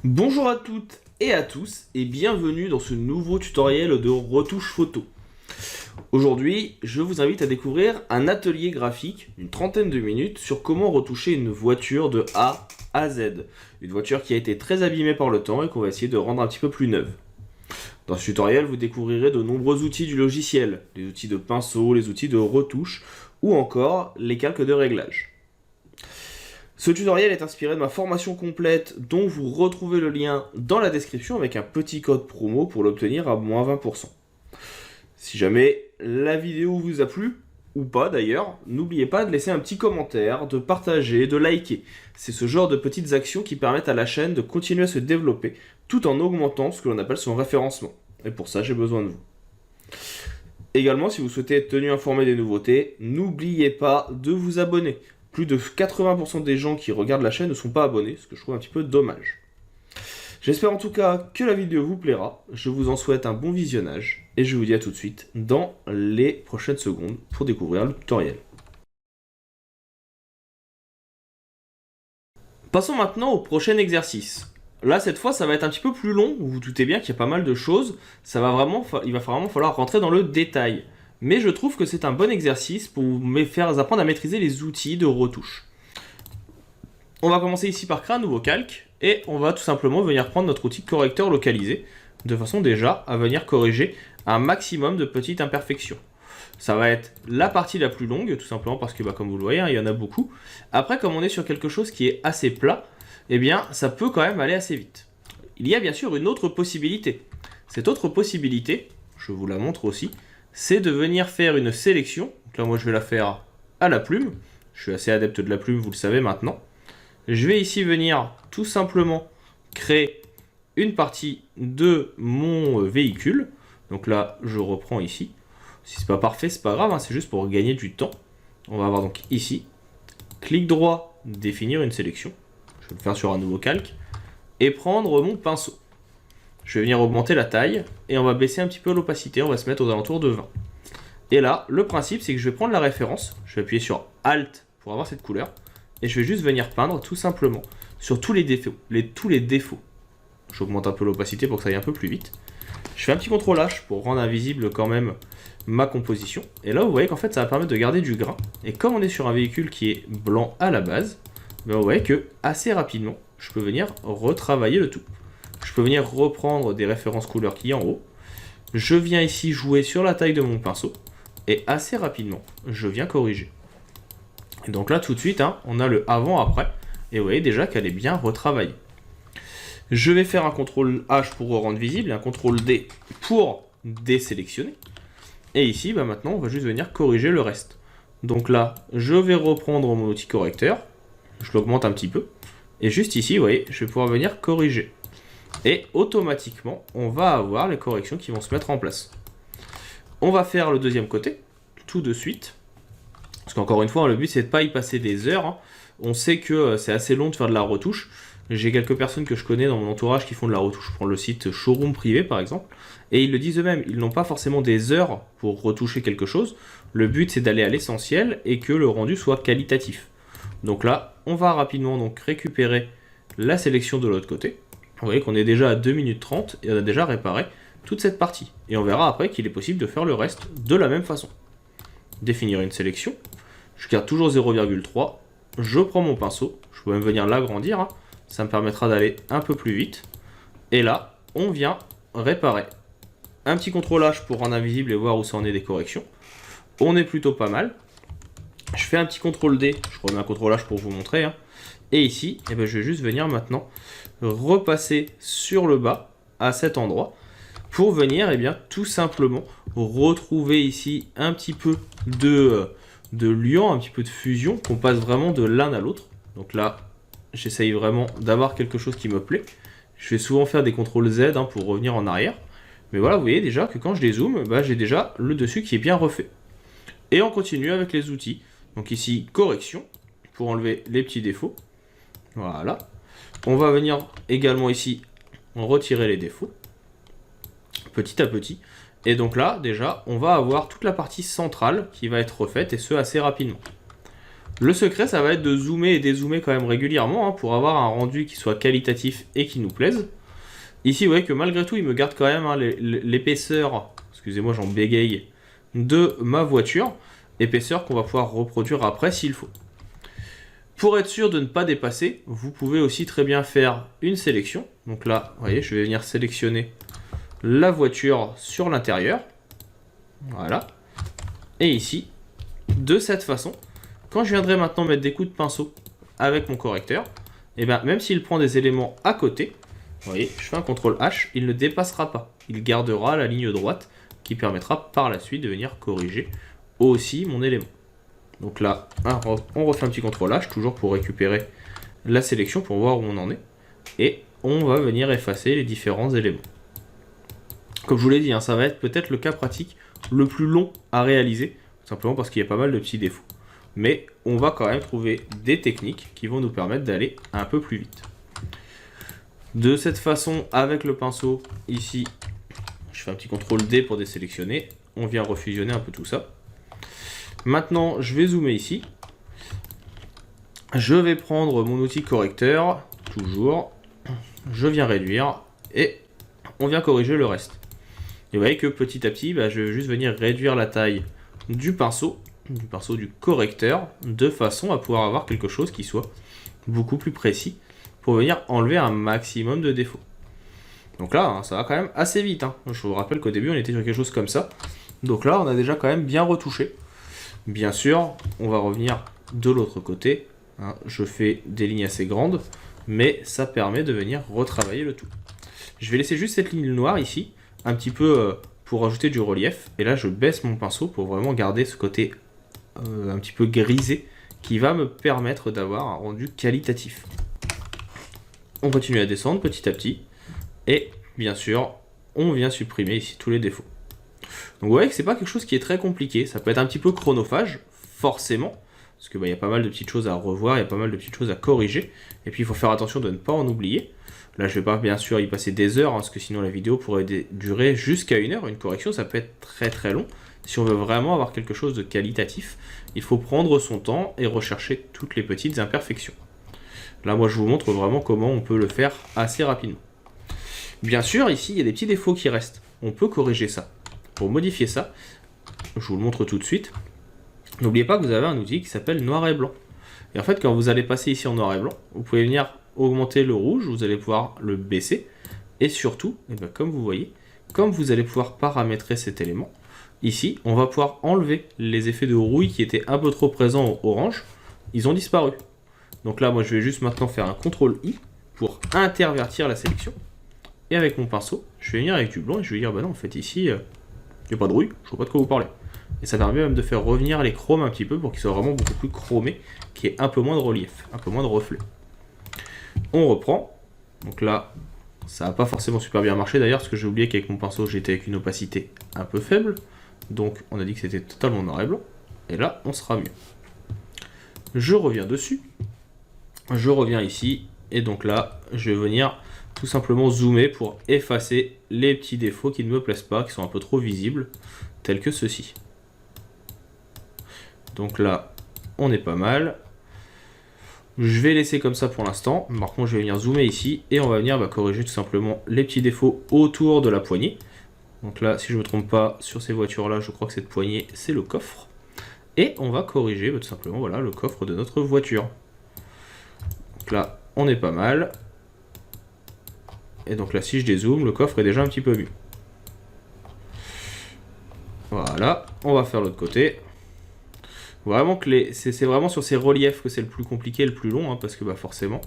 Bonjour à toutes et à tous et bienvenue dans ce nouveau tutoriel de retouche photo. Aujourd'hui, je vous invite à découvrir un atelier graphique d'une trentaine de minutes sur comment retoucher une voiture de A à Z. Une voiture qui a été très abîmée par le temps et qu'on va essayer de rendre un petit peu plus neuve. Dans ce tutoriel, vous découvrirez de nombreux outils du logiciel, les outils de pinceau, les outils de retouche ou encore les calques de réglage. Ce tutoriel est inspiré de ma formation complète dont vous retrouvez le lien dans la description avec un petit code promo pour l'obtenir à moins 20%. Si jamais la vidéo vous a plu, ou pas d'ailleurs, n'oubliez pas de laisser un petit commentaire, de partager, de liker. C'est ce genre de petites actions qui permettent à la chaîne de continuer à se développer tout en augmentant ce que l'on appelle son référencement. Et pour ça, j'ai besoin de vous. Également, si vous souhaitez être tenu informé des nouveautés, n'oubliez pas de vous abonner. Plus de 80% des gens qui regardent la chaîne ne sont pas abonnés, ce que je trouve un petit peu dommage. J'espère en tout cas que la vidéo vous plaira, je vous en souhaite un bon visionnage, et je vous dis à tout de suite dans les prochaines secondes pour découvrir le tutoriel. Passons maintenant au prochain exercice. Là, cette fois, ça va être un petit peu plus long, vous vous doutez bien qu'il y a pas mal de choses, il va vraiment falloir rentrer dans le détail. Mais je trouve que c'est un bon exercice pour vous faire apprendre à maîtriser les outils de retouche. On va commencer ici par créer un nouveau calque, et on va tout simplement venir prendre notre outil correcteur localisé, de façon déjà à venir corriger un maximum de petites imperfections. Ça va être la partie la plus longue, tout simplement parce que, comme vous le voyez, il y en a beaucoup. Après, comme on est sur quelque chose qui est assez plat, eh bien, ça peut quand même aller assez vite. Il y a bien sûr une autre possibilité. Cette autre possibilité, je vous la montre aussi, c'est de venir faire une sélection. Donc là, moi, je vais la faire à la plume. Je suis assez adepte de la plume, vous le savez maintenant. Je vais ici venir tout simplement créer une partie de mon véhicule. Donc là, je reprends ici. Si c'est pas parfait, c'est pas grave, hein, c'est juste pour gagner du temps. On va avoir donc ici, clic droit, définir une sélection. Je vais le faire sur un nouveau calque. Et prendre mon pinceau. Je vais venir augmenter la taille et on va baisser un petit peu l'opacité. On va se mettre aux alentours de 20. Et là, le principe, c'est que je vais prendre la référence. Je vais appuyer sur Alt pour avoir cette couleur. Et je vais juste venir peindre tout simplement sur tous les défauts. J'augmente un peu l'opacité pour que ça aille un peu plus vite. Je fais un petit CTRL H pour rendre invisible quand même ma composition. Et là, vous voyez qu'en fait, ça va permettre de garder du grain. Et comme on est sur un véhicule qui est blanc à la base, vous voyez que assez rapidement, je peux venir retravailler le tout. Je peux venir reprendre des références couleurs qui est en haut. Je viens ici jouer sur la taille de mon pinceau. Et assez rapidement, je viens corriger. Et donc là, tout de suite, on a le avant-après. Et vous voyez déjà qu'elle est bien retravaillée. Je vais faire un CTRL H pour rendre visible et un CTRL D pour désélectionner. Et ici, maintenant, on va juste venir corriger le reste. Donc là, je vais reprendre mon outil correcteur. Je l'augmente un petit peu. Et juste ici, vous voyez, je vais pouvoir venir corriger. Et automatiquement, on va avoir les corrections qui vont se mettre en place. On va faire le deuxième côté, tout de suite. Parce qu'encore une fois, le but, c'est de ne pas y passer des heures. On sait que c'est assez long de faire de la retouche. J'ai quelques personnes que je connais dans mon entourage qui font de la retouche. Je prends le site Showroom Privé, par exemple. Et ils le disent eux-mêmes, ils n'ont pas forcément des heures pour retoucher quelque chose. Le but, c'est d'aller à l'essentiel et que le rendu soit qualitatif. Donc là, on va rapidement donc récupérer la sélection de l'autre côté. Vous voyez qu'on est déjà à 2 minutes 30 et on a déjà réparé toute cette partie. Et on verra après qu'il est possible de faire le reste de la même façon. Définir une sélection. Je garde toujours 0,3. Je prends mon pinceau. Je peux même venir l'agrandir. Ça me permettra d'aller un peu plus vite. Et là, on vient réparer. Un petit CTRL H pour rendre invisible et voir où ça en est des corrections. On est plutôt pas mal. Je fais un petit CTRL D. Je remets un CTRL H pour vous montrer. Et ici, je vais juste venir maintenant repasser sur le bas à cet endroit pour venir tout simplement retrouver ici un petit peu de liant, un petit peu de fusion, qu'on passe vraiment de l'un à l'autre. Donc là, j'essaye vraiment d'avoir quelque chose qui me plaît. Je vais souvent faire des CTRL Z pour revenir en arrière. Mais voilà, vous voyez déjà que quand je dézoome, j'ai déjà le dessus qui est bien refait. Et on continue avec les outils. Donc ici, correction, pour enlever les petits défauts. Voilà. On va venir également ici retirer les défauts, petit à petit. Et donc là, déjà, on va avoir toute la partie centrale qui va être refaite, et ce assez rapidement. Le secret, ça va être de zoomer et dézoomer quand même régulièrement hein, pour avoir un rendu qui soit qualitatif et qui nous plaise. Ici, vous voyez que malgré tout, il me garde quand même hein, l'épaisseur, excusez-moi, j'en bégaye, de ma voiture. Épaisseur qu'on va pouvoir reproduire après s'il faut. Pour être sûr de ne pas dépasser, vous pouvez aussi très bien faire une sélection. Donc là, vous voyez, je vais venir sélectionner la voiture sur l'intérieur. Voilà. Et ici, de cette façon, quand je viendrai maintenant mettre des coups de pinceau avec mon correcteur, et bien même s'il prend des éléments à côté, vous voyez, je fais un CTRL H, il ne dépassera pas. Il gardera la ligne droite qui permettra par la suite de venir corriger aussi mon élément. Donc là, on refait un petit CTRL H, toujours pour récupérer la sélection, pour voir où on en est. Et on va venir effacer les différents éléments. Comme je vous l'ai dit, hein, ça va être peut-être le cas pratique le plus long à réaliser, simplement parce qu'il y a pas mal de petits défauts. Mais on va quand même trouver des techniques qui vont nous permettre d'aller un peu plus vite. De cette façon, avec le pinceau, ici, je fais un petit CTRL D pour désélectionner. On vient refusionner un peu tout ça. Maintenant, je vais zoomer ici. Je vais prendre mon outil correcteur, toujours. Je viens réduire et on vient corriger le reste. Et vous voyez que petit à petit, je vais juste venir réduire la taille du pinceau du correcteur, de façon à pouvoir avoir quelque chose qui soit beaucoup plus précis pour venir enlever un maximum de défauts. Donc là, hein, ça va quand même assez vite. Hein. Je vous rappelle qu'au début, on était sur quelque chose comme ça. Donc là, on a déjà quand même bien retouché. Bien sûr, on va revenir de l'autre côté. Hein. Je fais des lignes assez grandes, mais ça permet de venir retravailler le tout. Je vais laisser juste cette ligne noire ici, un petit peu pour ajouter du relief. Et là, je baisse mon pinceau pour vraiment garder ce côté un petit peu grisé qui va me permettre d'avoir un rendu qualitatif. On continue à descendre petit à petit. Et bien sûr, on vient supprimer ici tous les défauts. Donc vous voyez que c'est pas quelque chose qui est très compliqué. Ça peut être un petit peu chronophage, forcément. Parce qu'il y a pas mal de petites choses à revoir, il y a pas mal de petites choses à corriger. Et puis il faut faire attention de ne pas en oublier. Là je vais pas bien sûr y passer des heures, hein, parce que sinon la vidéo pourrait durer jusqu'à 1 heure. Une correction ça peut être très très long. Si on veut vraiment avoir quelque chose de qualitatif, il faut prendre son temps et rechercher toutes les petites imperfections. Là moi je vous montre vraiment comment on peut le faire assez rapidement. Bien sûr ici il y a des petits défauts qui restent. On peut corriger ça. Pour modifier ça, je vous le montre tout de suite. N'oubliez pas que vous avez un outil qui s'appelle noir et blanc. Et en fait, quand vous allez passer ici en noir et blanc, vous pouvez venir augmenter le rouge, vous allez pouvoir le baisser. Et surtout, comme vous voyez, comme vous allez pouvoir paramétrer cet élément, ici, on va pouvoir enlever les effets de rouille qui étaient un peu trop présents au orange. Ils ont disparu. Donc là, moi, je vais juste maintenant faire un CTRL I pour intervertir la sélection. Et avec mon pinceau, je vais venir avec du blanc et je vais dire, non, en fait, ici, il n'y a pas de rouille, je ne vois pas de quoi vous parlez. Et ça permet même de faire revenir les chromes un petit peu pour qu'ils soient vraiment beaucoup plus chromés, qu'il y ait un peu moins de relief, un peu moins de reflets. On reprend. Donc là, ça n'a pas forcément super bien marché d'ailleurs, parce que j'ai oublié qu'avec mon pinceau, j'étais avec une opacité un peu faible. Donc on a dit que c'était totalement noir et blanc. Et là, on sera mieux. Je reviens dessus. Je reviens ici. Et donc là, je vais venir tout simplement zoomer pour effacer les petits défauts qui ne me plaisent pas, qui sont un peu trop visibles, tels que ceux-ci. Donc là, on est pas mal. Je vais laisser comme ça pour l'instant. Par contre, je vais venir zoomer ici et on va venir corriger tout simplement les petits défauts autour de la poignée. Donc là, si je ne me trompe pas, sur ces voitures-là, je crois que cette poignée, c'est le coffre. Et on va corriger tout simplement voilà, le coffre de notre voiture. Donc là, on est pas mal. Et donc là, si je dézoome, le coffre est déjà un petit peu mieux. Voilà, on va faire l'autre côté. Vraiment que c'est vraiment sur ces reliefs que c'est le plus compliqué, le plus long, hein, parce que forcément,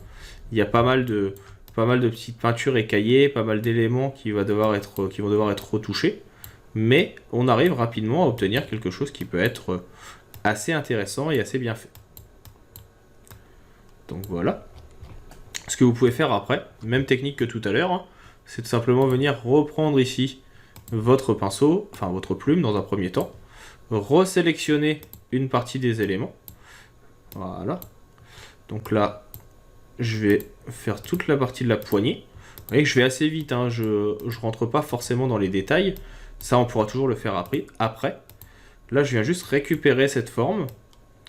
il y a pas mal de petites peintures écaillées, pas mal d'éléments qui vont devoir être retouchés. Mais on arrive rapidement à obtenir quelque chose qui peut être assez intéressant et assez bien fait. Donc voilà. Ce que vous pouvez faire après, même technique que tout à l'heure, hein, c'est tout simplement venir reprendre ici votre pinceau, enfin votre plume dans un premier temps, resélectionner une partie des éléments. Voilà. Donc là, je vais faire toute la partie de la poignée. Vous voyez que je vais assez vite, hein, je rentre pas forcément dans les détails. Ça, on pourra toujours le faire après. Là, je viens juste récupérer cette forme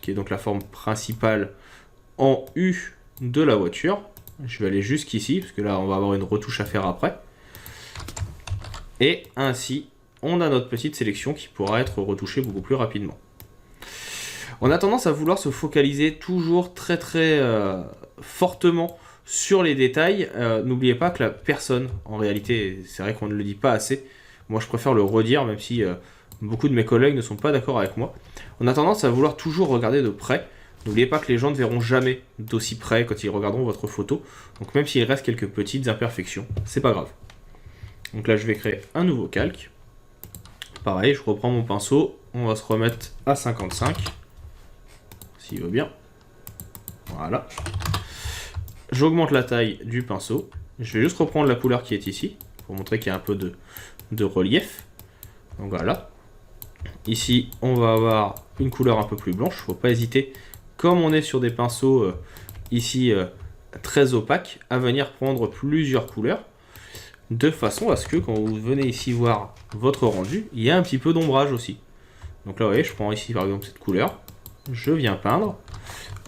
qui est donc la forme principale en U de la voiture. Je vais aller jusqu'ici, parce que là, on va avoir une retouche à faire après. Et ainsi, on a notre petite sélection qui pourra être retouchée beaucoup plus rapidement. On a tendance à vouloir se focaliser toujours très fortement sur les détails. N'oubliez pas que la personne, en réalité, c'est vrai qu'on ne le dit pas assez, moi je préfère le redire, même si beaucoup de mes collègues ne sont pas d'accord avec moi. On a tendance à vouloir toujours regarder de près. N'oubliez pas que les gens ne verront jamais d'aussi près quand ils regarderont votre photo. Donc même s'il reste quelques petites imperfections, c'est pas grave. Donc là je vais créer un nouveau calque. Pareil, je reprends mon pinceau, on va se remettre à 55. S'il veut bien. Voilà. J'augmente la taille du pinceau. Je vais juste reprendre la couleur qui est ici, pour montrer qu'il y a un peu de relief. Donc voilà. Ici, on va avoir une couleur un peu plus blanche. Il ne faut pas hésiter, comme on est sur des pinceaux ici très opaques, à venir prendre plusieurs couleurs, de façon à ce que quand vous venez ici voir votre rendu, il y a un petit peu d'ombrage aussi. Donc là, vous voyez, je prends ici par exemple cette couleur. Je viens peindre.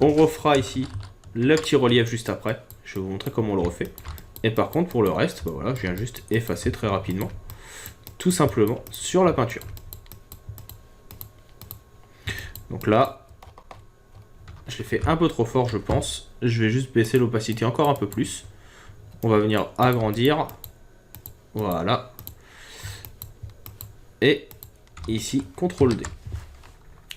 On refera ici le petit relief juste après. Je vais vous montrer comment on le refait. Et par contre, pour le reste, bah voilà, je viens juste effacer très rapidement, tout simplement sur la peinture. Donc là, je l'ai fait un peu trop fort, je pense. Je vais juste baisser l'opacité encore un peu plus. On va venir agrandir. Voilà. Et ici, CTRL D.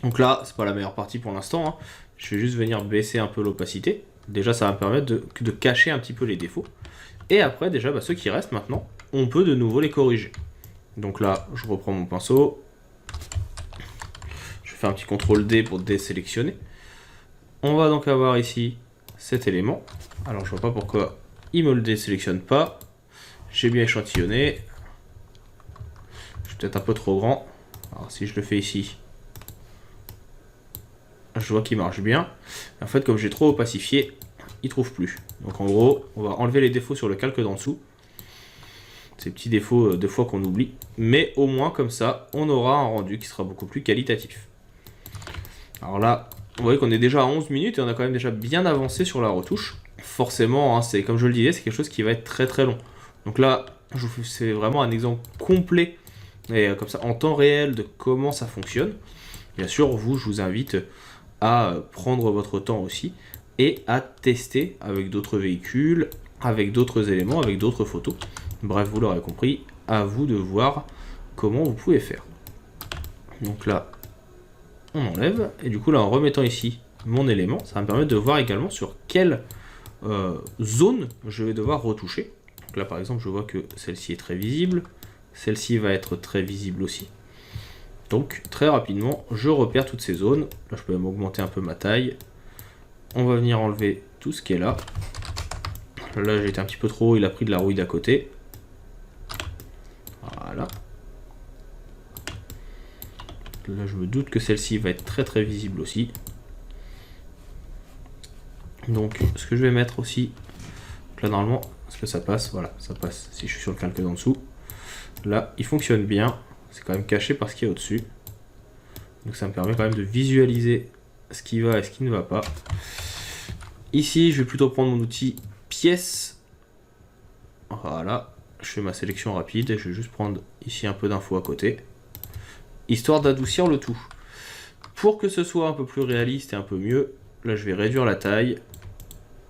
Donc là, c'est pas la meilleure partie pour l'instant, hein. Je vais juste venir baisser un peu l'opacité. Déjà, ça va me permettre de cacher un petit peu les défauts. Et après, déjà, bah, ceux qui restent maintenant, on peut de nouveau les corriger. Donc là, je reprends mon pinceau. Je fais un petit CTRL D pour désélectionner. On va donc avoir ici cet élément. Alors, je vois pas pourquoi il me le désélectionne pas. J'ai bien échantillonné. Je suis peut-être un peu trop grand. Alors, si je le fais ici, je vois qu'il marche bien. En fait, comme j'ai trop opacifié, il trouve plus. Donc en gros, on va enlever les défauts sur le calque d'en dessous. Ces petits défauts de fois qu'on oublie. Mais au moins, comme ça, on aura un rendu qui sera beaucoup plus qualitatif. Alors là, vous voyez qu'on est déjà à 11 minutes et on a quand même déjà bien avancé sur la retouche. Forcément, hein, c'est comme je le disais, c'est quelque chose qui va être très long. Donc là, c'est vraiment un exemple complet, et comme ça, en temps réel, de comment ça fonctionne. Bien sûr, je vous invite à prendre votre temps aussi et à tester avec d'autres véhicules, avec d'autres éléments, avec d'autres photos. Bref, vous l'aurez compris, à vous de voir comment vous pouvez faire. Donc là, on enlève, et du coup là, en remettant ici mon élément, ça va me permettre de voir également sur quelle zone je vais devoir retoucher. Donc là, par exemple, je vois que celle-ci est très visible, celle-ci va être très visible aussi. Donc très rapidement, je repère toutes ces zones. Là, je peux même augmenter un peu ma taille. On va venir enlever tout ce qui est là. Là, j'ai été un petit peu trop haut, il a pris de la rouille d'à côté. Voilà. Là, je me doute que celle-ci va être très visible aussi. Donc, ce que je vais mettre aussi, là, normalement, est-ce que ça passe? Voilà, ça passe si je suis sur le calque d'en dessous. Là, il fonctionne bien. C'est quand même caché par ce qu'il y a au-dessus. Donc ça me permet quand même de visualiser ce qui va et ce qui ne va pas. Ici, je vais plutôt prendre mon outil pièce. Voilà, je fais ma sélection rapide et je vais juste prendre ici un peu d'infos à côté, histoire d'adoucir le tout. Pour que ce soit un peu plus réaliste et un peu mieux, là je vais réduire la taille.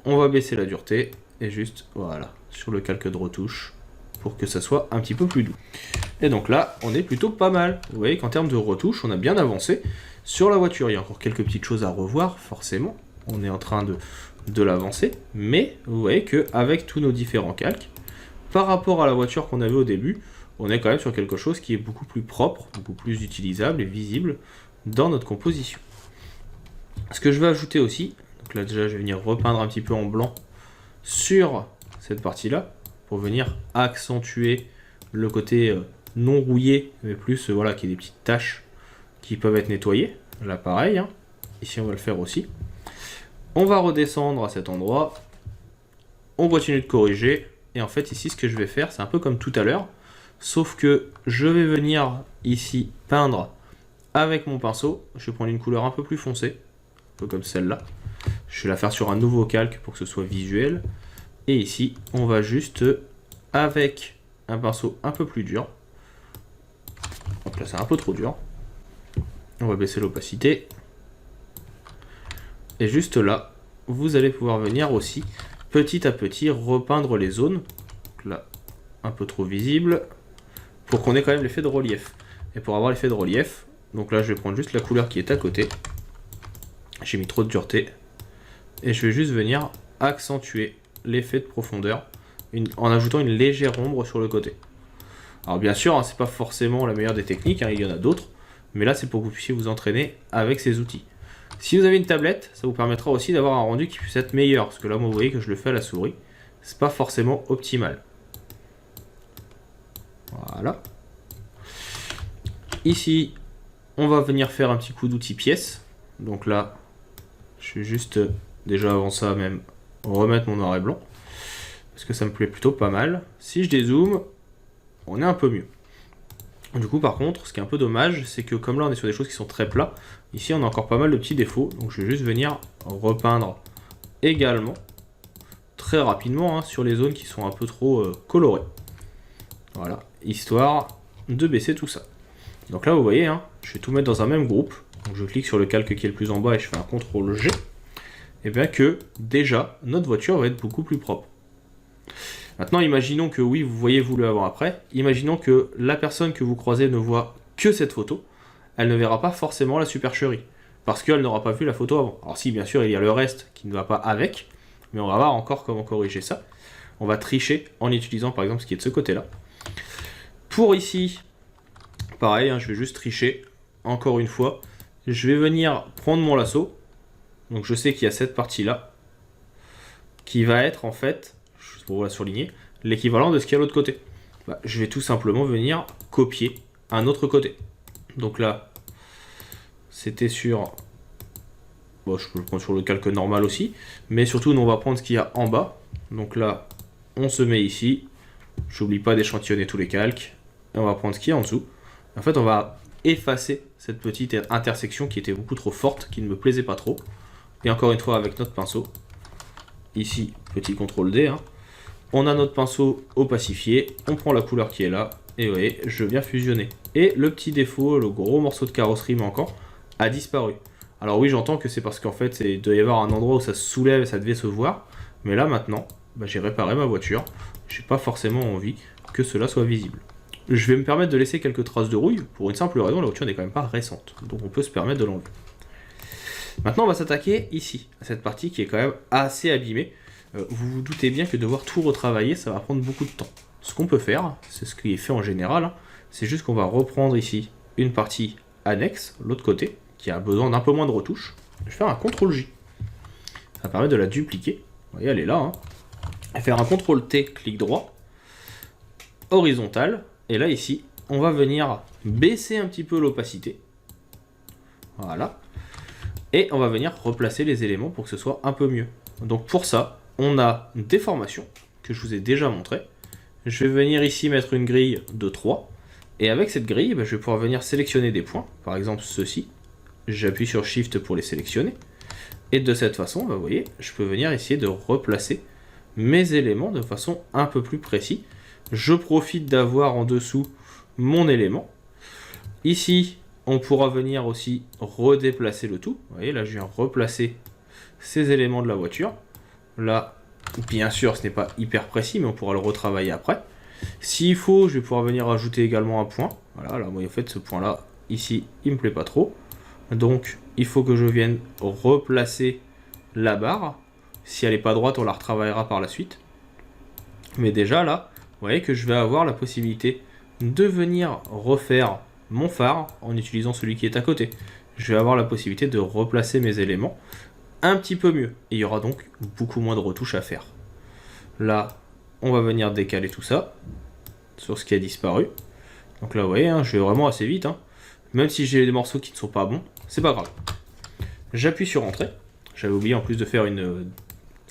On va baisser la dureté et juste, voilà, sur le calque de retouche, pour que ça soit un petit peu plus doux. Et donc là, on est plutôt pas mal. Vous voyez qu'en termes de retouche, on a bien avancé sur la voiture. Il y a encore quelques petites choses à revoir, forcément. On est en train de l'avancer. Mais vous voyez qu'avec tous nos différents calques, par rapport à la voiture qu'on avait au début, on est quand même sur quelque chose qui est beaucoup plus propre, beaucoup plus utilisable et visible dans notre composition. Ce que je vais ajouter aussi, donc là déjà je vais venir repeindre un petit peu en blanc sur cette partie-là, pour venir accentuer le côté non rouillé, mais plus voilà, qu'il y ait des petites taches qui peuvent être nettoyées. Là pareil, hein. Ici on va le faire aussi. On va redescendre à cet endroit, on continue de corriger, et en fait ici ce que je vais faire, c'est un peu comme tout à l'heure, sauf que je vais venir ici peindre avec mon pinceau. Je vais prendre une couleur un peu plus foncée, peu comme celle-là. Je vais la faire sur un nouveau calque pour que ce soit visuel. Et ici, on va juste, avec un pinceau un peu plus dur, donc là c'est un peu trop dur, on va baisser l'opacité. Et juste là, vous allez pouvoir venir aussi, petit à petit, repeindre les zones. Donc là, un peu trop visible, pour qu'on ait quand même l'effet de relief. Et pour avoir l'effet de relief, donc là je vais prendre juste la couleur qui est à côté. J'ai mis trop de dureté. Et je vais juste venir accentuer l'effet de profondeur en ajoutant une légère ombre sur le côté. Alors bien sûr, hein, c'est pas forcément la meilleure des techniques, hein, il y en a d'autres. Mais là, c'est pour que vous puissiez vous entraîner avec ces outils. Si vous avez une tablette, ça vous permettra aussi d'avoir un rendu qui puisse être meilleur. Parce que là, moi, vous voyez que je le fais à la souris. C'est pas forcément optimal. Voilà. Ici, on va venir faire un petit coup d'outil pièce. Donc là, je vais juste, déjà avant ça même, remettre mon noir et blanc. Parce que ça me plaît plutôt pas mal. Si je dézoome, on est un peu mieux. Du coup, par contre, ce qui est un peu dommage, c'est que comme là, on est sur des choses qui sont très plats, ici, on a encore pas mal de petits défauts. Donc, je vais juste venir repeindre également, très rapidement, hein, sur les zones qui sont un peu trop colorées. Voilà, histoire de baisser tout ça. Donc là, vous voyez, hein, je vais tout mettre dans un même groupe. Donc, je clique sur le calque qui est le plus en bas et je fais un CTRL G. Et bien que, déjà, notre voiture va être beaucoup plus propre. Maintenant, imaginons que oui, vous voyez vous le avant après. Imaginons que la personne que vous croisez ne voit que cette photo. Elle ne verra pas forcément la supercherie. Parce qu'elle n'aura pas vu la photo avant. Alors si, bien sûr, il y a le reste qui ne va pas avec. Mais on va voir encore comment corriger ça. On va tricher en utilisant par exemple ce qui est de ce côté-là. Pour ici, pareil, hein, je vais juste tricher. Encore une fois, je vais venir prendre mon lasso. Donc je sais qu'il y a cette partie-là. Qui va être en fait... pour la surligner, l'équivalent de ce qu'il y a à l'autre côté. Bah, je vais tout simplement venir copier un autre côté. Donc là, c'était sur... Bon, je peux le prendre sur le calque normal aussi, mais surtout, nous, on va prendre ce qu'il y a en bas. Donc là, on se met ici. J'oublie pas d'échantillonner tous les calques. Et on va prendre ce qu'il y a en dessous. En fait, on va effacer cette petite intersection qui était beaucoup trop forte, qui ne me plaisait pas trop. Et encore une fois, avec notre pinceau. Ici, petit CTRL D, hein. On a notre pinceau opacifié, on prend la couleur qui est là, et vous voyez, je viens fusionner. Et le petit défaut, le gros morceau de carrosserie manquant, a disparu. Alors oui, j'entends que c'est parce qu'en fait, il doit y avoir un endroit où ça se soulève et ça devait se voir. Mais là, maintenant, bah, j'ai réparé ma voiture. J'ai pas forcément envie que cela soit visible. Je vais me permettre de laisser quelques traces de rouille, pour une simple raison, la voiture n'est quand même pas récente. Donc on peut se permettre de l'enlever. Maintenant, on va s'attaquer ici, à cette partie qui est quand même assez abîmée. Vous vous doutez bien que devoir tout retravailler, ça va prendre beaucoup de temps. Ce qu'on peut faire, c'est ce qui est fait en général, hein, c'est juste qu'on va reprendre ici une partie annexe, l'autre côté, qui a besoin d'un peu moins de retouches. Je vais faire un CTRL J. Ça permet de la dupliquer. Vous voyez, elle est là. Hein. Et faire un CTRL T, clic droit, horizontal. Et là, ici, on va venir baisser un petit peu l'opacité. Voilà. Et on va venir replacer les éléments pour que ce soit un peu mieux. Donc pour ça, on a une déformation que je vous ai déjà montré. Je vais venir ici mettre une grille de 3. Et avec cette grille, je vais pouvoir venir sélectionner des points. Par exemple ceux-ci. J'appuie sur Shift pour les sélectionner. Et de cette façon, vous voyez, je peux venir essayer de replacer mes éléments de façon un peu plus précise. Je profite d'avoir en dessous mon élément. Ici, on pourra venir aussi redéplacer le tout. Vous voyez, là je viens replacer ces éléments de la voiture. Là, bien sûr, ce n'est pas hyper précis, mais on pourra le retravailler après. S'il faut, je vais pouvoir venir ajouter également un point. Voilà, là, moi, en fait, ce point-là, ici, il me plaît pas trop. Donc, il faut que je vienne replacer la barre. Si elle n'est pas droite, on la retravaillera par la suite. Mais déjà, là, vous voyez que je vais avoir la possibilité de venir refaire mon phare en utilisant celui qui est à côté. Je vais avoir la possibilité de replacer mes éléments un petit peu mieux. Et il y aura donc beaucoup moins de retouches à faire. Là, on va venir décaler tout ça sur ce qui a disparu. Donc là, vous voyez, hein, je vais vraiment assez vite. Hein. Même si j'ai des morceaux qui ne sont pas bons, c'est pas grave. J'appuie sur Entrée. J'avais oublié en plus de faire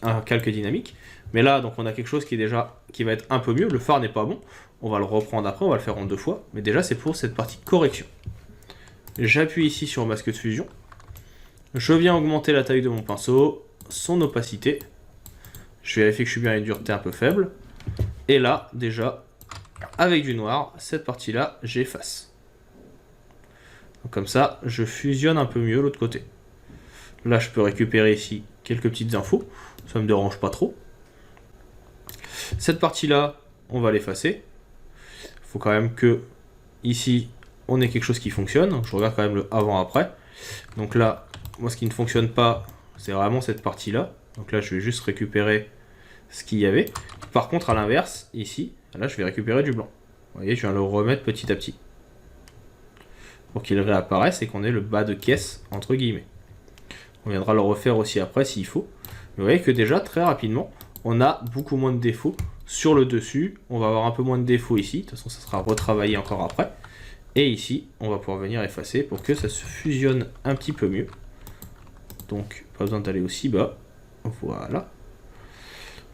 un calque dynamique. Mais là, donc on a quelque chose qui va être un peu mieux. Le phare n'est pas bon. On va le reprendre après, on va le faire en 2 fois. Mais déjà, c'est pour cette partie correction. J'appuie ici sur Masque de fusion. Je viens augmenter la taille de mon pinceau, son opacité. Je vérifie que je suis bien à une dureté un peu faible. Et là, déjà, avec du noir, cette partie-là, j'efface. Donc comme ça, je fusionne un peu mieux l'autre côté. Là, je peux récupérer ici quelques petites infos. Ça ne me dérange pas trop. Cette partie-là, on va l'effacer. Il faut quand même que, ici, on ait quelque chose qui fonctionne. Je regarde quand même le avant-après. Donc là, moi, ce qui ne fonctionne pas, c'est vraiment cette partie-là. Donc là, je vais juste récupérer ce qu'il y avait. Par contre, à l'inverse, ici, là, je vais récupérer du blanc. Vous voyez, je viens le remettre petit à petit. Pour qu'il réapparaisse et qu'on ait le bas de caisse, entre guillemets. On viendra le refaire aussi après s'il faut. Mais vous voyez que déjà, très rapidement, on a beaucoup moins de défauts sur le dessus. On va avoir un peu moins de défauts ici. De toute façon, ça sera retravaillé encore après. Et ici, on va pouvoir venir effacer pour que ça se fusionne un petit peu mieux. Donc, pas besoin d'aller aussi bas. Voilà.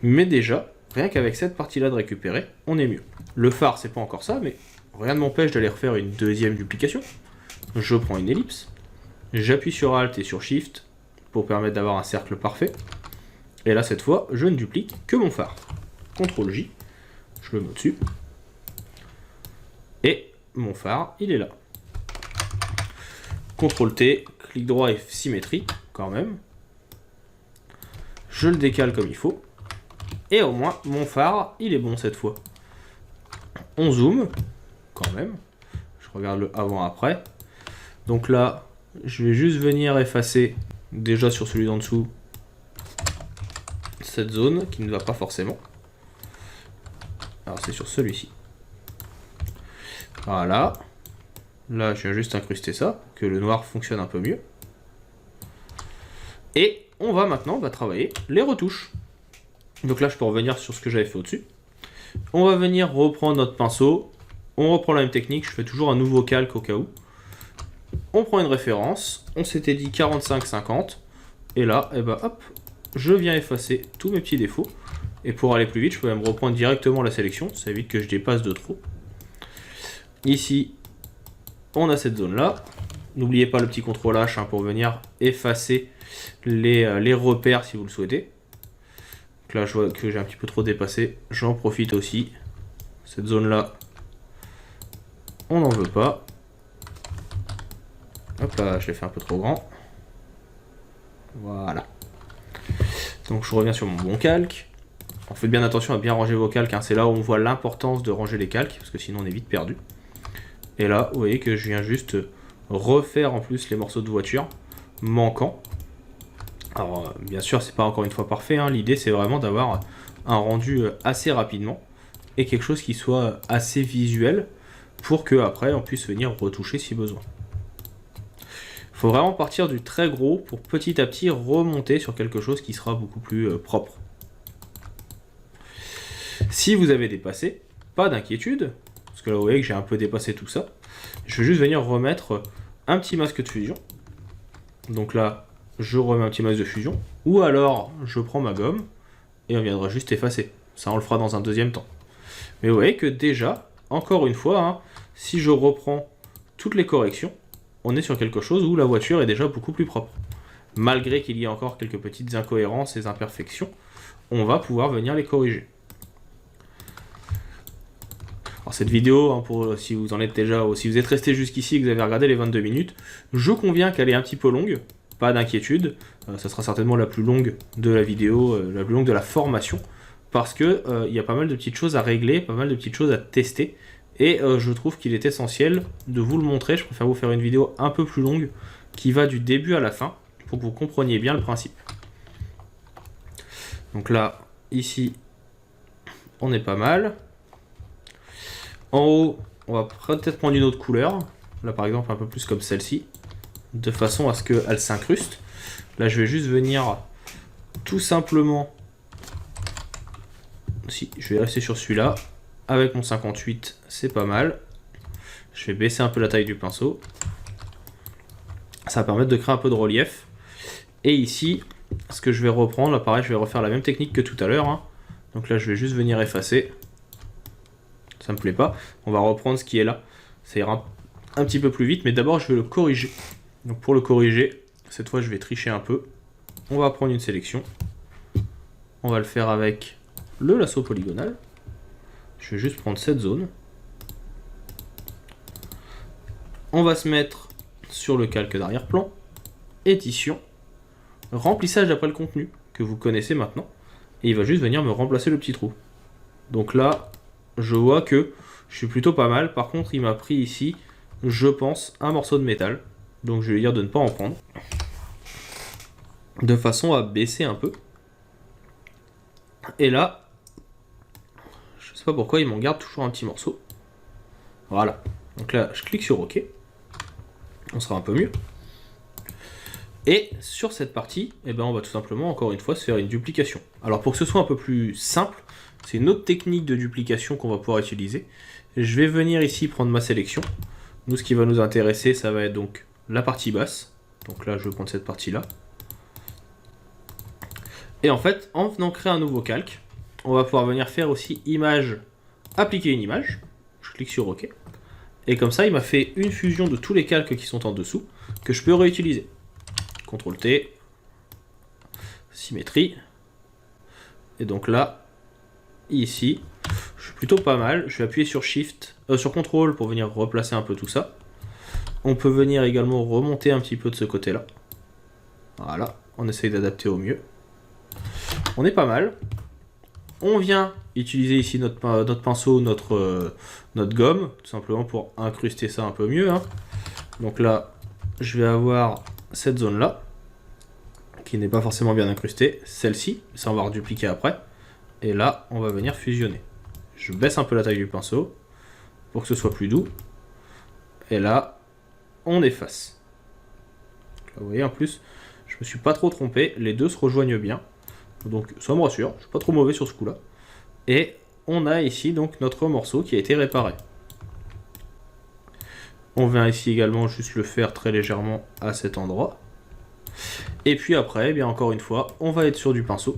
Mais déjà, rien qu'avec cette partie-là de récupérer, on est mieux. Le phare, c'est pas encore ça, mais rien ne m'empêche d'aller refaire une deuxième duplication. Je prends une ellipse, j'appuie sur Alt et sur Shift pour permettre d'avoir un cercle parfait. Et là, cette fois, je ne duplique que mon phare. CTRL J, je le mets au-dessus. Et mon phare, il est là. CTRL T, clic droit et symétrie, quand même. Je le décale comme il faut. Et au moins, mon phare, il est bon cette fois. On zoome, quand même. Je regarde le avant-après. Donc là, je vais juste venir effacer, déjà sur celui d'en dessous, cette zone qui ne va pas forcément. Alors c'est sur celui-ci. Voilà. Là, je viens juste incruster ça, que le noir fonctionne un peu mieux. Et on va maintenant travailler les retouches. Donc là, je peux revenir sur ce que j'avais fait au-dessus. On va venir reprendre notre pinceau. On reprend la même technique. Je fais toujours un nouveau calque au cas où. On prend une référence. On s'était dit 45-50. Et là, et ben, hop, je viens effacer tous mes petits défauts. Et pour aller plus vite, je peux même reprendre directement la sélection. Ça évite que je dépasse de trop. Ici, on a cette zone-là. N'oubliez pas le petit CTRL H hein, pour venir effacer les repères si vous le souhaitez. Donc là, je vois que j'ai un petit peu trop dépassé. J'en profite aussi. Cette zone-là, on n'en veut pas. Hop là, je l'ai fait un peu trop grand. Voilà. Donc je reviens sur mon bon calque. Alors, faites bien attention à bien ranger vos calques. Hein. C'est là où on voit l'importance de ranger les calques, parce que sinon on est vite perdu. Et là, vous voyez que je viens juste refaire en plus les morceaux de voiture manquants. Alors bien sûr, c'est pas encore une fois parfait. Hein. L'idée, c'est vraiment d'avoir un rendu assez rapidement et quelque chose qui soit assez visuel pour que après on puisse venir retoucher si besoin. Il faut vraiment partir du très gros pour petit à petit remonter sur quelque chose qui sera beaucoup plus propre. Si vous avez dépassé, pas d'inquiétude, parce que là vous voyez que j'ai un peu dépassé tout ça. Je vais juste venir remettre un petit masque de fusion. Donc là, je remets un petit masque de fusion, ou alors je prends ma gomme et on viendra juste effacer. Ça on le fera dans un deuxième temps. Mais vous voyez que déjà, encore une fois, hein, si je reprends toutes les corrections, on est sur quelque chose où la voiture est déjà beaucoup plus propre. Malgré qu'il y ait encore quelques petites incohérences et imperfections, on va pouvoir venir les corriger. Alors cette vidéo, hein, pour si vous en êtes déjà, ou si vous êtes resté jusqu'ici et que vous avez regardé les 22 minutes, je conviens qu'elle est un petit peu longue, pas d'inquiétude, ça sera certainement la plus longue de la vidéo, la plus longue de la formation, parce que il y a pas mal de petites choses à régler, pas mal de petites choses à tester, et je trouve qu'il est essentiel de vous le montrer. Je préfère vous faire une vidéo un peu plus longue, qui va du début à la fin, pour que vous compreniez bien le principe. Donc là, ici, on est pas mal. En haut, on va peut-être prendre une autre couleur. Là, par exemple, un peu plus comme celle-ci. De façon à ce qu'elle s'incruste. Là, je vais juste venir tout simplement... Si, je vais rester sur celui-là. Avec mon 58, c'est pas mal. Je vais baisser un peu la taille du pinceau. Ça va permettre de créer un peu de relief. Et ici, ce que je vais reprendre, là, pareil, je vais refaire la même technique que tout à l'heure. Hein. Donc là, je vais juste venir effacer. Ça me plaît pas. On va reprendre ce qui est là. Ça ira un petit peu plus vite, mais d'abord je vais le corriger. Donc pour le corriger, cette fois je vais tricher un peu. On va prendre une sélection. On va le faire avec le lasso polygonal. Je vais juste prendre cette zone. On va se mettre sur le calque d'arrière-plan. Édition. Remplissage d'après le contenu, que vous connaissez maintenant. Et il va juste venir me remplacer le petit trou. Donc là, je vois que je suis plutôt pas mal. Par contre, il m'a pris ici, je pense, un morceau de métal. Donc je vais lui dire de ne pas en prendre. De façon à baisser un peu. Et là, je sais pas pourquoi, il m'en garde toujours un petit morceau. Voilà. Donc là, je clique sur OK. On sera un peu mieux. Et sur cette partie, eh ben, on va tout simplement, encore une fois, se faire une duplication. Alors pour que ce soit un peu plus simple, c'est une autre technique de duplication qu'on va pouvoir utiliser. Je vais venir ici prendre ma sélection. Nous, ce qui va nous intéresser, ça va être donc la partie basse. Donc là, je vais prendre cette partie-là. Et en fait, en venant créer un nouveau calque, on va pouvoir venir faire aussi image, appliquer une image. Je clique sur OK. Et comme ça, il m'a fait une fusion de tous les calques qui sont en dessous, que je peux réutiliser. CTRL T, symétrie. Et donc là, ici, je suis plutôt pas mal. Je vais appuyer sur sur CTRL pour venir replacer un peu tout ça. On peut venir également remonter un petit peu de ce côté-là. Voilà, on essaye d'adapter au mieux. On est pas mal. On vient utiliser ici notre pinceau, notre gomme, tout simplement pour incruster ça un peu mieux. Hein. Donc là, je vais avoir cette zone-là, qui n'est pas forcément bien incrustée, celle-ci, ça on va redupliquer après. Et là, on va venir fusionner. Je baisse un peu la taille du pinceau, pour que ce soit plus doux. Et là, on efface. Là, vous voyez, en plus, je me suis pas trop trompé, les deux se rejoignent bien. Donc ça me rassure, je suis pas trop mauvais sur ce coup-là. Et on a ici donc notre morceau qui a été réparé. On vient ici également juste le faire très légèrement à cet endroit. Et puis après, eh bien encore une fois, on va être sur du pinceau.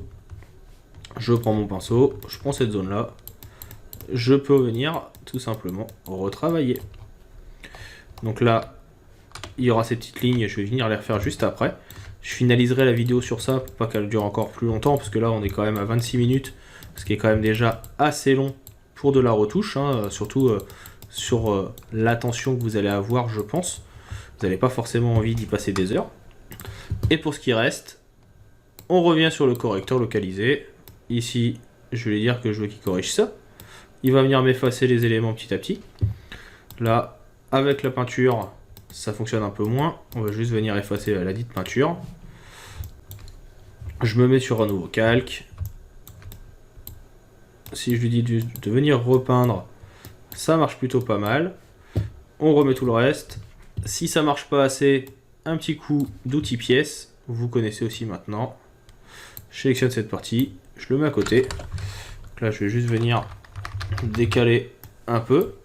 Je prends mon pinceau, je prends cette zone-là. Je peux venir tout simplement retravailler. Donc là, il y aura ces petites lignes, je vais venir les refaire juste après. Je finaliserai la vidéo sur ça pour pas qu'elle dure encore plus longtemps, parce que là on est quand même à 26 minutes, ce qui est quand même déjà assez long pour de la retouche, hein, surtout sur l'attention que vous allez avoir, je pense. Vous n'avez pas forcément envie d'y passer des heures. Et pour ce qui reste, on revient sur le correcteur localisé. Ici, je vais lui dire que je veux qu'il corrige ça. Il va venir m'effacer les éléments petit à petit. Là, avec la peinture, ça fonctionne un peu moins. On va juste venir effacer la dite peinture. Je me mets sur un nouveau calque. Si je lui dis de venir repeindre, ça marche plutôt pas mal. On remet tout le reste. Si ça marche pas assez, un petit coup d'outil pièce. Vous connaissez aussi maintenant. Je sélectionne cette partie, je le mets à côté. Donc là, je vais juste venir décaler un peu.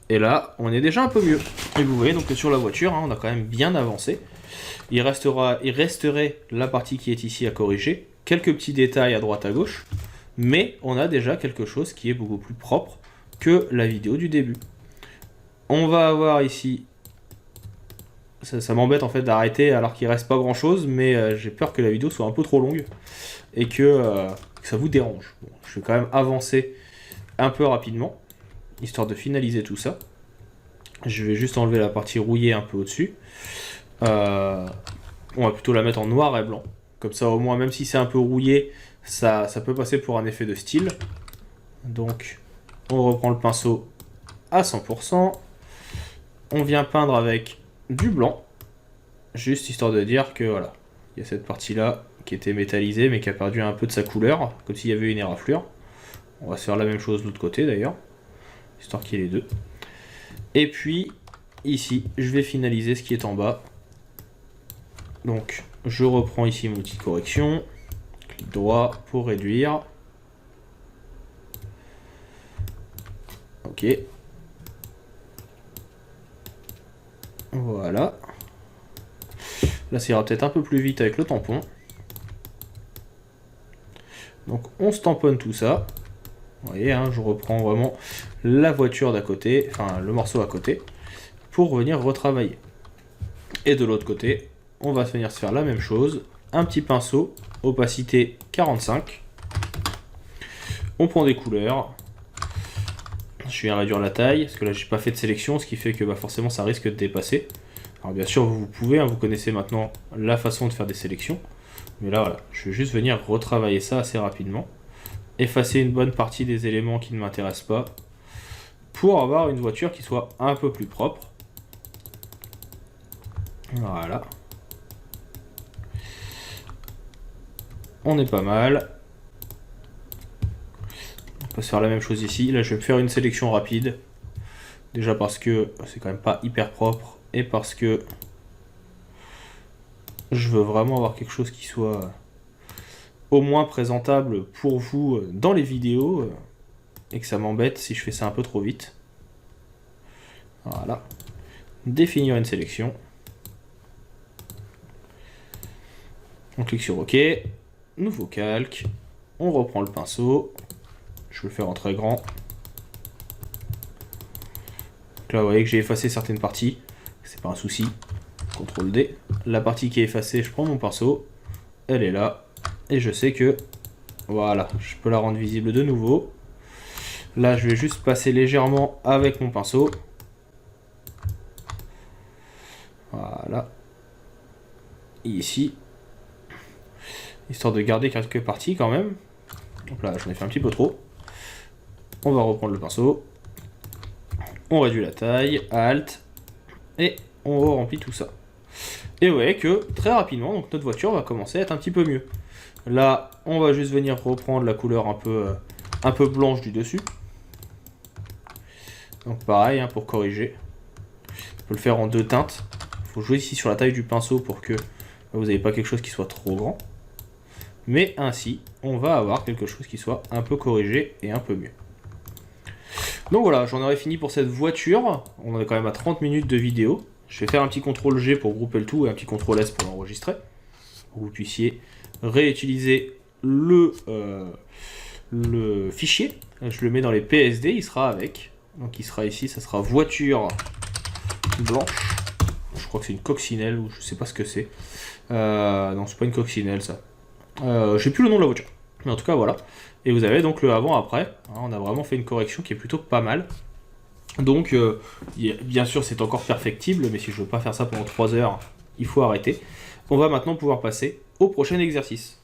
Et là, on est déjà un peu mieux. Et vous voyez donc que sur la voiture, hein, on a quand même bien avancé. Il resterait la partie qui est ici à corriger. Quelques petits détails à droite à gauche. Mais on a déjà quelque chose qui est beaucoup plus propre que la vidéo du début. On va avoir ici... Ça m'embête en fait d'arrêter alors qu'il reste pas grand chose, mais j'ai peur que la vidéo soit un peu trop longue et que ça vous dérange. Bon, je vais quand même avancer un peu rapidement, histoire de finaliser tout ça. Je vais juste enlever la partie rouillée un peu au-dessus. On va plutôt la mettre en noir et blanc. Comme ça au moins, même si c'est un peu rouillé, ça peut passer pour un effet de style. Donc on reprend le pinceau à 100%. On vient peindre avec du blanc, juste histoire de dire que voilà, il y a cette partie là qui était métallisée mais qui a perdu un peu de sa couleur, comme s'il y avait une éraflure. On va se faire la même chose de l'autre côté d'ailleurs, histoire qu'il y ait les deux. Et puis ici, je vais finaliser ce qui est en bas. Donc je reprends ici mon outil de correction, clic droit pour réduire. Ok. Voilà. Là, ça ira peut-être un peu plus vite avec le tampon. Donc, on se tamponne tout ça. Vous voyez, hein, je reprends vraiment la voiture d'à côté, enfin le morceau à côté, pour venir retravailler. Et de l'autre côté, on va venir se faire la même chose. Un petit pinceau, opacité 45. On prend des couleurs. Je viens réduire la taille, parce que là j'ai pas fait de sélection, ce qui fait que forcément ça risque de dépasser. Alors bien sûr vous pouvez, vous connaissez maintenant la façon de faire des sélections. Mais là voilà, je vais juste venir retravailler ça assez rapidement. Effacer une bonne partie des éléments qui ne m'intéressent pas. Pour avoir une voiture qui soit un peu plus propre. Voilà. On est pas mal. On peut se faire la même chose ici. Là je vais me faire une sélection rapide. Déjà parce que c'est quand même pas hyper propre. Et parce que je veux vraiment avoir quelque chose qui soit au moins présentable pour vous dans les vidéos. Et que ça m'embête si je fais ça un peu trop vite. Voilà. Définir une sélection. On clique sur OK. Nouveau calque. On reprend le pinceau. Je vais le faire en très grand. Donc là, vous voyez que j'ai effacé certaines parties. C'est pas un souci. CTRL D. La partie qui est effacée, je prends mon pinceau. Elle est là. Et je sais que... Voilà, je peux la rendre visible de nouveau. Là, je vais juste passer légèrement avec mon pinceau. Voilà. Et ici. Histoire de garder quelques parties quand même. Donc là, j'en ai fait un petit peu trop. On va reprendre le pinceau. On réduit la taille. Alt. Et on remplit tout ça. Et vous voyez que très rapidement, donc notre voiture va commencer à être un petit peu mieux. Là, on va juste venir reprendre la couleur un peu blanche du dessus. Donc pareil, pour corriger. On peut le faire en 2 teintes. Il faut jouer ici sur la taille du pinceau pour que vous n'ayez pas quelque chose qui soit trop grand. Mais ainsi, on va avoir quelque chose qui soit un peu corrigé et un peu mieux. Donc voilà, j'en aurais fini pour cette voiture. On en est quand même à 30 minutes de vidéo. Je vais faire un petit CTRL G pour grouper le tout et un petit CTRL S pour l'enregistrer. Pour que vous puissiez réutiliser le fichier. Je le mets dans les PSD, il sera avec. Donc il sera ici, ça sera voiture blanche. Je crois que c'est une coccinelle ou je sais pas ce que c'est. Non, c'est pas une coccinelle ça. Je sais plus le nom de la voiture. Mais en tout cas voilà. Et vous avez donc le avant-après. On a vraiment fait une correction qui est plutôt pas mal. Donc bien sûr c'est encore perfectible, mais si je veux pas faire ça pendant 3 heures, il faut arrêter. On va maintenant pouvoir passer au prochain exercice.